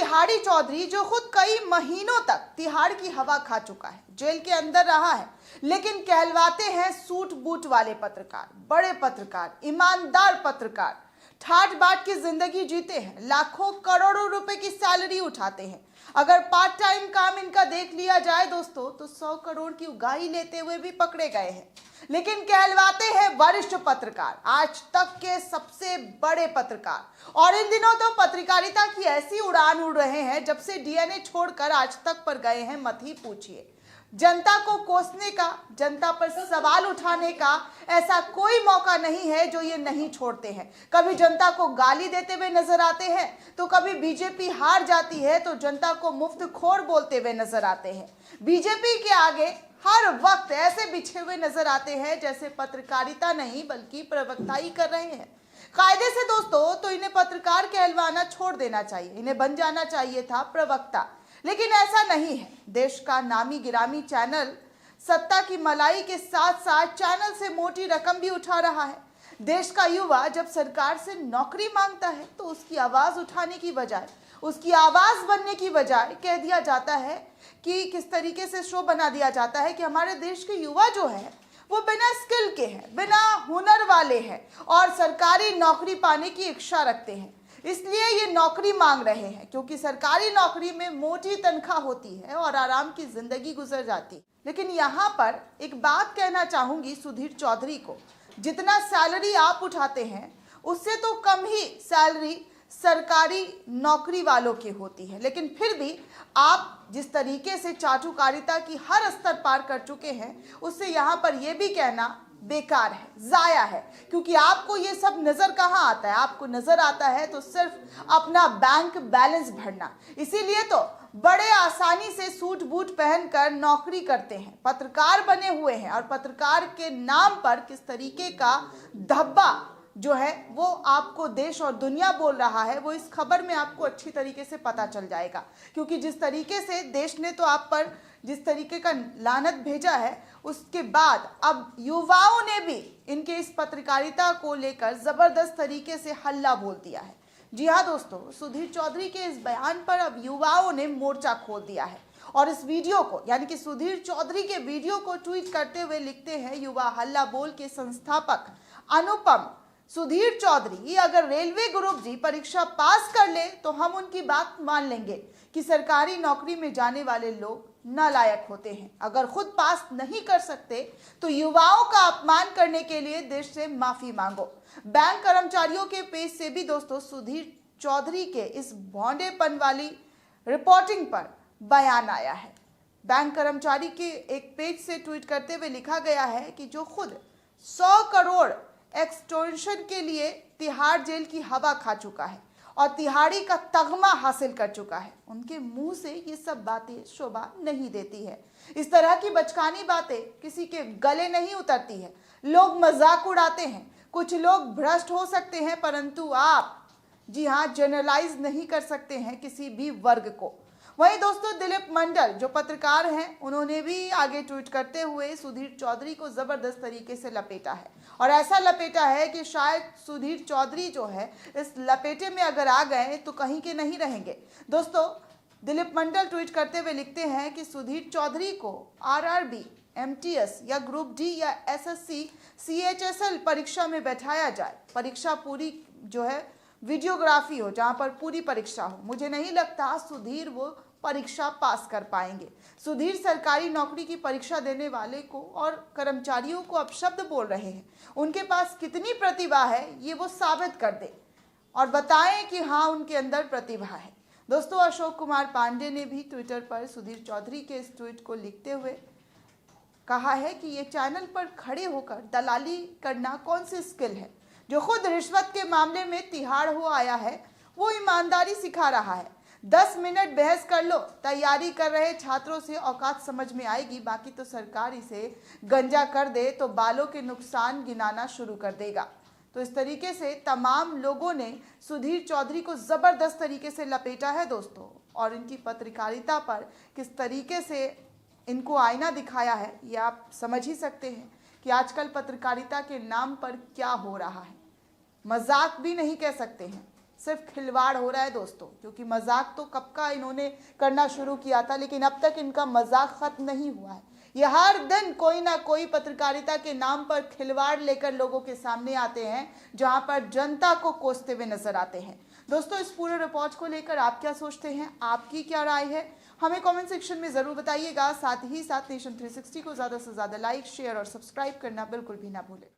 तिहाड़ी चौधरी जो खुद कई महीनों तक तिहाड़ की हवा खा चुका है, जेल के अंदर रहा है, लेकिन कहलवाते हैं सूट बूट वाले पत्रकार, बड़े पत्रकार, ईमानदार पत्रकार, ठाट बाट की जिंदगी जीते हैं, लाखों करोड़ों रुपए की सैलरी उठाते हैं। अगर पार्ट टाइम काम इनका देख लिया जाए दोस्तों तो 100 करोड़ की उगाही लेते हुए भी पकड़े गए हैं, लेकिन कहलवाते हैं वरिष्ठ पत्रकार, आज तक के सबसे बड़े पत्रकार। और इन दिनों तो पत्रकारिता की ऐसी उड़ान उड़ रहे हैं, जब से डीएनए छोड़कर आज तक पर गए हैं मत ही पूछिए। जनता को कोसने का, जनता पर सवाल उठाने का ऐसा कोई मौका नहीं है जो ये नहीं छोड़ते हैं। कभी जनता को गाली देते हुए नजर आते हैं, तो कभी बीजेपी हार जाती है तो जनता को मुफ्त खोर बोलते हुए नजर आते हैं। बीजेपी के आगे हर वक्त ऐसे बिछे हुए नजर आते हैं जैसे पत्रकारिता नहीं बल्कि प्रवक्ता ही कर रहे हैं। कायदे से दोस्तों तो इन्हें पत्रकार कहलवाना छोड़ देना चाहिए, इन्हें बन जाना चाहिए था प्रवक्ता, लेकिन ऐसा नहीं है। देश का नामी गिरामी चैनल सत्ता की मलाई के साथ साथ चैनल से मोटी रकम भी उठा रहा है। देश का युवा जब सरकार से नौकरी मांगता है तो उसकी आवाज उठाने की बजाय, उसकी आवाज बनने की बजाय कह दिया जाता है कि किस तरीके से शो बना दिया जाता है कि हमारे देश के युवा जो है वो बिना स्किल के हैं, बिना हुनर वाले हैं और सरकारी नौकरी पाने की इच्छा रखते हैं, इसलिए ये नौकरी मांग रहे हैं, क्योंकि सरकारी नौकरी में मोटी तनख्वाह होती है और आराम की जिंदगी गुजर जाती है। लेकिन यहाँ पर एक बात कहना चाहूंगी सुधीर चौधरी को, जितना सैलरी आप उठाते हैं उससे तो कम ही सैलरी सरकारी नौकरी वालों की होती है, लेकिन फिर भी आप जिस तरीके से चाटुकारिता की हर स्तर पार कर चुके हैं, उससे यहाँ पर यह भी कहना बेकार है, जाया है, क्योंकि आपको ये सब नजर कहाँ आता है? आपको नजर आता है तो सिर्फ अपना बैंक बैलेंस भरना। इसीलिए तो बड़े आसानी से सूट बूट पहनकर नौकरी करते हैं, पत्रकार बने हुए हैं और पत्रकार के नाम पर किस तरीके का धब्बा जो है वो आपको देश और दुनिया बोल रहा है, वो इस खबर में आपको अच्छी तरीके से पता चल जाएगा। क्योंकि जिस तरीके से देश ने तो आप पर जिस तरीके का लानत भेजा है, उसके बाद अब युवाओं ने भी इनके इस पत्रकारिता को लेकर जबरदस्त तरीके से हल्ला बोल दिया है। जी हाँ दोस्तों, सुधीर चौधरी के इस बयान पर अब युवाओं ने मोर्चा खोल दिया है और इस वीडियो को यानी कि सुधीर चौधरी के वीडियो को ट्वीट करते हुए लिखते हैं युवा हल्ला बोल के संस्थापक अनुपम, सुधीर चौधरी अगर रेलवे ग्रुप जी परीक्षा पास कर ले तो हम उनकी बात मान लेंगे कि सरकारी नौकरी में जाने वाले लोग नालायक होते हैं। अगर खुद पास नहीं कर सकते तो युवाओं का अपमान करने के लिए देश से माफी मांगो। बैंक कर्मचारियों के पेज से भी दोस्तों सुधीर चौधरी के इस भौंडेपन वाली रिपोर्टिंग पर बयान आया है। बैंक कर्मचारी के एक पेज से ट्वीट करते हुए लिखा गया है कि जो खुद 100 करोड़ एक्सटॉर्शन के लिए तिहाड़ जेल की हवा खा चुका है और तिहाड़ी का तगमा हासिल कर चुका है, उनके मुंह से ये सब बातें शोभा नहीं देती है। इस तरह की बचकानी बातें किसी के गले नहीं उतरती है। लोग मजाक उड़ाते हैं, कुछ लोग भ्रष्ट हो सकते हैं, परंतु आप जी हाँ जनरलाइज नहीं कर सकते हैं किसी भी वर्ग को। वहीं दोस्तों दिलीप मंडल जो पत्रकार हैं, उन्होंने भी आगे ट्वीट करते हुए सुधीर चौधरी को जबरदस्त तरीके से लपेटा है और ऐसा लपेटा है कि शायद सुधीर चौधरी जो है इस लपेटे में अगर आ गए तो कहीं के नहीं रहेंगे। दोस्तों दिलीप मंडल ट्वीट करते हुए लिखते हैं कि सुधीर चौधरी को आरआरबी, एमटीएस या ग्रुप डी या एसएससी, सीएचएसएल परीक्षा में बैठाया जाए। परीक्षा पूरी जो है वीडियोग्राफी हो, जहां पर पूरी परीक्षा हो। मुझे नहीं लगता सुधीर वो परीक्षा पास कर पाएंगे। सुधीर सरकारी नौकरी की परीक्षा देने वाले को और कर्मचारियों को अपशब्द बोल रहे हैं। उनके पास कितनी प्रतिभा है ये वो साबित कर दे और बताएं कि हाँ उनके अंदर प्रतिभा है। दोस्तों अशोक कुमार पांडे ने भी ट्विटर पर सुधीर चौधरी के इस ट्वीट को लिखते हुए कहा है कि ये चैनल पर खड़े होकर दलाली करना कौन सी स्किल है? जो खुद रिश्वत के मामले में तिहाड़ हो आया है वो ईमानदारी सिखा रहा है। 10 मिनट बहस कर लो, तैयारी कर रहे छात्रों से औकात समझ में आएगी, बाकी तो सरकार इसे गंजा कर दे तो बालों के नुकसान गिनाना शुरू कर देगा। तो इस तरीके से तमाम लोगों ने सुधीर चौधरी को जबरदस्त तरीके से लपेटा है दोस्तों, और इनकी पत्रकारिता पर किस तरीके से इनको आईना दिखाया है ये आप समझ ही सकते हैं कि आजकल पत्रकारिता के नाम पर क्या हो रहा है। मजाक भी नहीं कह सकते हैं, सिर्फ खिलवाड़ हो रहा है दोस्तों, क्योंकि मजाक तो कब का इन्होंने करना शुरू किया था, लेकिन अब तक इनका मजाक खत्म नहीं हुआ है। ये हर दिन कोई ना कोई पत्रकारिता के नाम पर खिलवाड़ लेकर लोगों के सामने आते हैं, जहां पर जनता को कोसते हुए नजर आते हैं। दोस्तों, इस पूरे रिपोर्ट को लेकर आप क्या सोचते हैं, आपकी क्या राय है, हमें कमेंट सेक्शन में जरूर बताइएगा। साथ ही साथ नेशन 360 को ज्यादा से ज्यादा लाइक, शेयर और सब्सक्राइब करना बिल्कुल भी ना भूलें।